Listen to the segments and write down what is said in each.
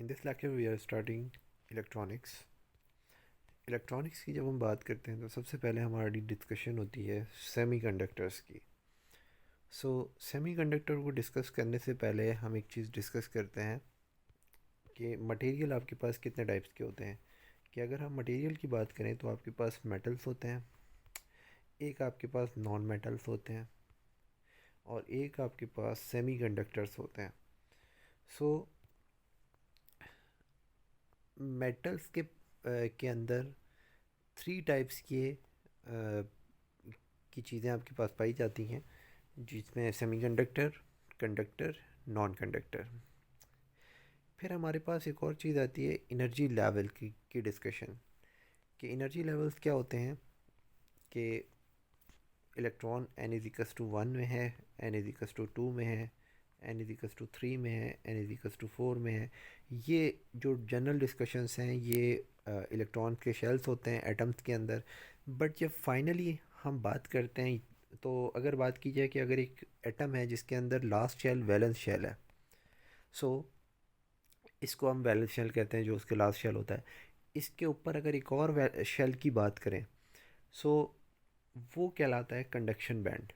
In this lecture we are starting electronics. Electronics की जब हम बात करते हैं तो सबसे पहले हमारी डिस्कशन होती है सेमीकंडक्टर्स की। सेमीकंडक्टर को डिस्कस करने से पहले हम एक चीज़ डिस्कस करते हैं कि मटेरियल आपके पास कितने टाइप्स के होते हैं। कि अगर हम मटेरियल की बात करें तो आपके पास मेटल्स होते हैं, एक आपके पास नॉन मेटल्स होते हैं और एक आपके पास सेमीकंडक्टर्स होते हैं। सो मेटल्स के अंदर थ्री टाइप्स की चीज़ें आपके पास पाई जाती हैं, जिसमें सेमीकंडक्टर, कंडक्टर, नॉन कंडक्टर। फिर हमारे पास एक और चीज़ आती है एनर्जी लेवल की डिस्कशन। कि एनर्जी लेवल्स क्या होते हैं कि electron n is equals to 1 में है, एन इज इक्वल्स टू 2 में है, एन इज इक्वल्स टू 3 में है, एन इज इक्वल्स टू 4 में है। ये जो जनरल डिस्कशंस हैं ये इलेक्ट्रॉन के शेल्स होते हैं एटम्स के अंदर। बट जब फाइनली हम बात करते हैं तो अगर बात की जाए कि अगर एक एटम है जिसके अंदर लास्ट शेल वैलेंस शेल है, सो इसको हम वैलेंस शेल कहते हैं जो उसके लास्ट शेल होता है। इसके ऊपर अगर एक और शेल की बात करें, सो वो कहलाता है conduction band,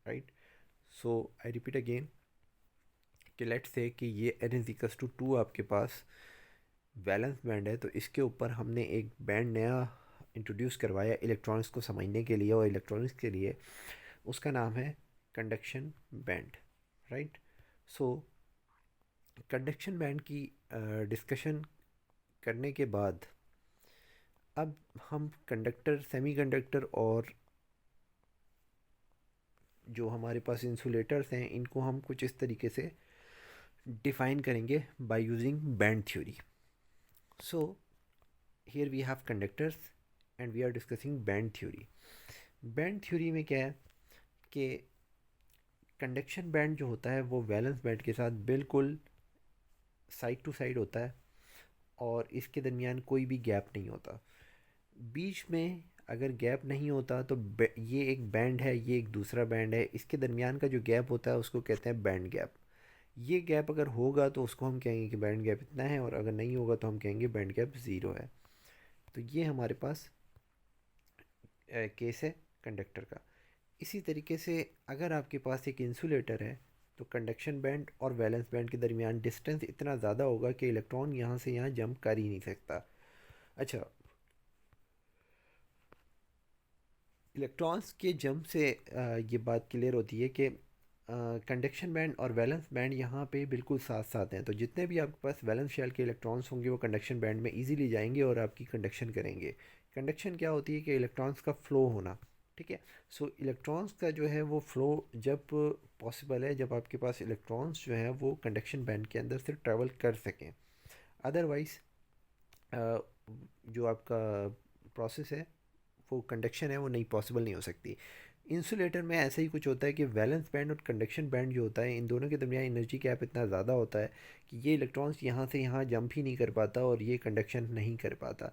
right. So I repeat again कि लेट्स से कि ये एन इज इक्वल्स टू 2 आपके पास वैलेंस बैंड है, तो इसके ऊपर हमने एक बैंड नया इंट्रोड्यूस करवाया इलेक्ट्रॉनिक्स को समझने के लिए और इलेक्ट्रॉनिक्स के लिए। उसका नाम है कंडक्शन बैंड, राइट। सो कंडक्शन बैंड की डिस्कशन करने के बाद अब हम कंडक्टर, सेमीकंडक्टर और जो हमारे पास इंसुलेटर्स हैं इनको हम कुछ इस तरीके से डिफाइन करेंगे by using band theory. So here we have conductors and we are discussing band theory. Band theory में क्या है कि कंडक्शन बैंड जो होता है वो वैलेंस बैंड के साथ बिल्कुल साइड टू साइड होता है और इसके दरमियान कोई भी गैप नहीं होता। बीच में अगर गैप नहीं होता तो ये एक बैंड है, ये एक दूसरा बैंड है, इसके दरमियान का जो गैप होता है उसको कहते हैं बैंड गैप। ये गैप अगर होगा तो उसको हम कहेंगे कि बैंड गैप इतना है, और अगर नहीं होगा तो हम कहेंगे बैंड गैप ज़ीरो है। तो ये हमारे पास केस है कंडक्टर का। इसी तरीके से अगर आपके पास एक इंसुलेटर है तो कंडक्शन बैंड और वैलेंस बैंड के दरमियान डिस्टेंस इतना ज़्यादा होगा कि इलेक्ट्रॉन यहाँ से यहाँ जंप कर ही नहीं सकता। अच्छा, इलेक्ट्रॉन्स के जंप से ये बात क्लियर होती है कि कंडक्शन बैंड और वैलेंस बैंड यहाँ पे बिल्कुल साथ साथ हैं। तो जितने भी आपके पास वैलेंस शेल के इलेक्ट्रॉन्स होंगे वो कंडक्शन बैंड में इजीली जाएंगे और आपकी कंडक्शन करेंगे। कंडक्शन क्या होती है कि इलेक्ट्रॉन्स का फ्लो होना, ठीक है। सो इलेक्ट्रॉन्स का जो है वो फ्लो जब पॉसिबल है जब आपके पास इलेक्ट्रॉन्स जो हैं वो कंडक्शन बैंड के अंदर से ट्रैवल कर सकें। अदरवाइज़ जो आपका प्रोसेस है वो कंडक्शन है वो नहीं पॉसिबल नहीं हो सकती। इंसुलेटर में ऐसा ही कुछ होता है कि वैलेंस बैंड और कंडक्शन बैंड जो होता है इन दोनों के दरमियान एनर्जी गैप इतना ज़्यादा होता है कि ये इलेक्ट्रॉन्स यहाँ से यहाँ जंप ही नहीं कर पाता और ये कंडक्शन नहीं कर पाता।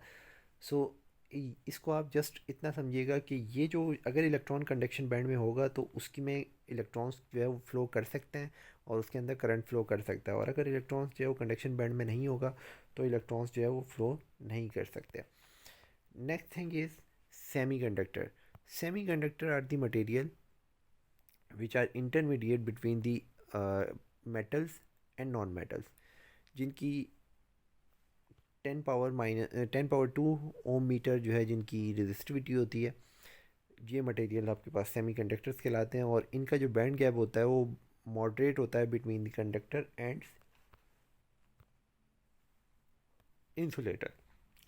सो इसको आप जस्ट इतना समझिएगा कि ये जो अगर इलेक्ट्रॉन कंडक्शन बैंड में होगा तो उसकी में इलेक्ट्रॉन्स जो है वो फ्लो कर सकते हैं और उसके अंदर करंट फ्लो कर सकता है, और अगर इलेक्ट्रॉन्स जो है वो कंडक्शन बैंड में नहीं होगा तो इलेक्ट्रॉन्स जो है वो फ्लो नहीं कर सकते। Next thing is semiconductor. Semiconductor are the material which are intermediate between the metals and non-metals, जिनकी 10 पावर 2 ओम मीटर जो है जिनकी रेजिस्टिविटी होती है। ये मटेरियल आपके पास सेमीकंडक्टर्स कहलाते हैं और इनका जो बैंड गैप होता है वो मॉडरेट होता है between the conductor and insulator.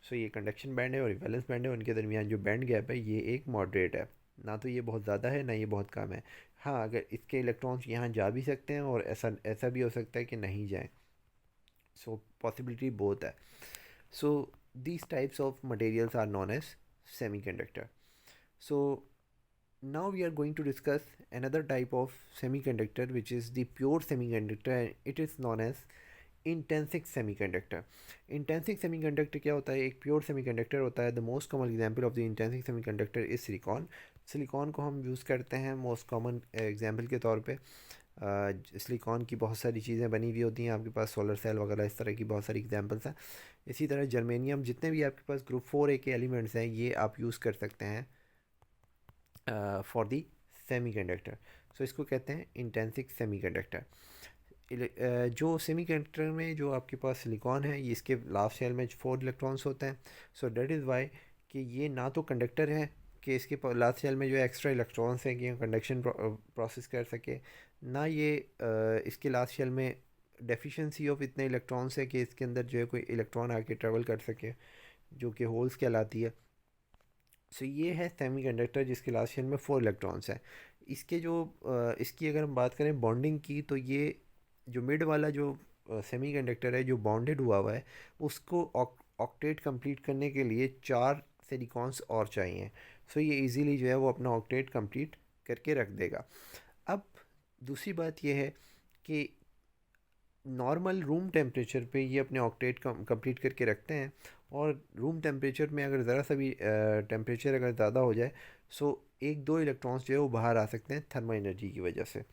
So ये कंडक्शन बैंड है और वैलेंस बैंड है, उनके दरमियान जो बैंड गैप है ये एक मॉडरेट है। ना तो ये बहुत ज़्यादा है ना ये बहुत कम है। हाँ, अगर इसके इलेक्ट्रॉन्स यहाँ जा भी सकते हैं और ऐसा ऐसा भी हो सकता है कि नहीं जाएं। सो पॉसिबिलिटी बहुत है। सो these types of materials are known as semiconductor. So now we are going to discuss another type of semiconductor which is the pure semiconductor, and it is known as intrinsic semiconductor. Intrinsic semiconductor क्या होता है? एक pure semiconductor होता है। The most common example of the intrinsic semiconductor is silicon. Silicon को हम use करते हैं मोस्ट कॉमन एग्जांपल के तौर पे सिलिकॉन की बहुत सारी चीज़ें बनी हुई होती हैं आपके पास, सोलर सेल वगैरह, इस तरह की बहुत सारी एग्जांपल्स हैं। इसी तरह जर्मेनियम, जितने भी आपके पास ग्रुप 4A के एलिमेंट्स हैं ये आप यूज़ कर सकते हैं फॉर दी सेमीकंडक्टर। सो इसको कहते हैं इंटेंसिक सेमीकंडक्टर। जो सेमीकंडक्टर में जो आपके पास सिलिकॉन है, ये इसके लास्ट शेल में 4 इलेक्ट्रॉन्स होते हैं। सो दैट इज़ वाई कि ये ना तो कंडक्टर है कि इसके लास्ट शेल में जो एक्स्ट्रा इलेक्ट्रॉन्स हैं कि कंडक्शन प्रोसेस कर सके, ना ये इसके लास्ट शेल में डेफिशिएंसी ऑफ इतने इलेक्ट्रॉन्स है कि इसके अंदर जो है कोई इलेक्ट्रॉन आके ट्रेवल कर सके, जो कि होल्स कहलाती है। सो ये है सेमीकंडक्टर जिसके लास्ट शेल में 4 इलेक्ट्रॉन्स हैं। इसके जो इसकी अगर हम बात करें बॉन्डिंग की, तो ये जो मिड वाला जो सेमीकंडक्टर है जो बॉन्डेड हुआ है, उसको ऑक्टेट कंप्लीट करने के लिए 4 सिलिकॉन्स और चाहिए। सो ये इजीली जो है वो अपना ऑक्टेट कंप्लीट करके रख देगा। अब दूसरी बात ये है कि नॉर्मल रूम टेम्परेचर पे ये अपने ऑक्टेट कंप्लीट करके रखते हैं, और रूम टेम्परेचर में अगर ज़रा सा भी टेम्परेचर अगर ज़्यादा हो जाए, सो 1-2 इलेक्ट्रॉन्स जो है वो बाहर आ सकते हैं थर्मल एनर्जी की वजह से,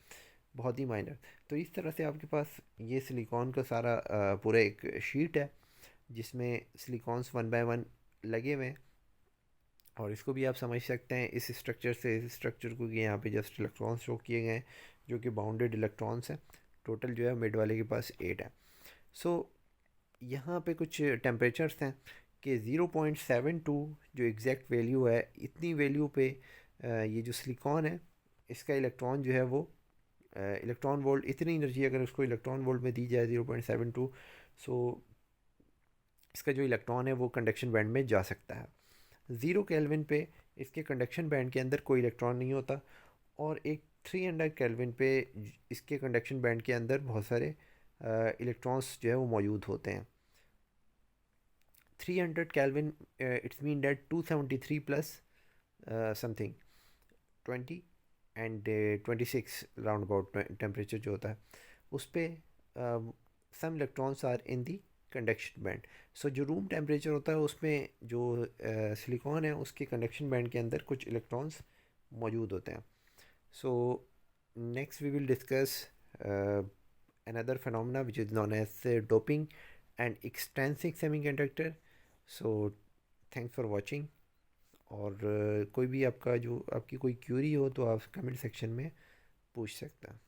बहुत ही माइनर। तो इस तरह से आपके पास ये सिलिकॉन का सारा पूरा एक शीट है जिसमें सिलिकॉन्स 1 बाय 1 लगे हुए हैं। और इसको भी आप समझ सकते हैं इस स्ट्रक्चर से, इस स्ट्रक्चर को, कि यहाँ पे जस्ट इलेक्ट्रॉन्स शो किए गए हैं जो कि बाउंडेड इलेक्ट्रॉन्स हैं। टोटल जो है मिड वाले के पास 8 है। सो यहाँ पे कुछ टेम्परेचर्स हैं कि 0.72 जो एग्जैक्ट वैल्यू है, इतनी वैल्यू पे ये जो सिलिकॉन है इसका इलेक्ट्रॉन जो है वो इलेक्ट्रॉन वोल्ट, इतनी एनर्जी अगर उसको इलेक्ट्रॉन वोल्ट में दी जाए 0.72, सो इसका जो इलेक्ट्रॉन है वो कंडक्शन बैंड में जा सकता है। 0 केल्विन पे इसके कंडक्शन बैंड के अंदर कोई इलेक्ट्रॉन नहीं होता, और एक 300 केल्विन पे इसके कंडक्शन बैंड के अंदर बहुत सारे इलेक्ट्रॉन्स जो है वो मौजूद होते हैं। 300 kelvin, it's mean that 273 plus something 20 and 26 round about temperature जो होता है उस पर some electrons are in the conduction band. So जो रूम टेम्परेचर होता है उसमें जो सिलिकॉन है उसके कंडक्शन बैंड के अंदर कुछ इलेक्ट्रॉन्स मौजूद होते हैं। So next we will discuss another phenomena which is known as doping and extrinsic semiconductor. So thanks for watching, और कोई भी आपका जो आपकी कोई क्यूरी हो तो आप कमेंट सेक्शन में पूछ सकते हैं।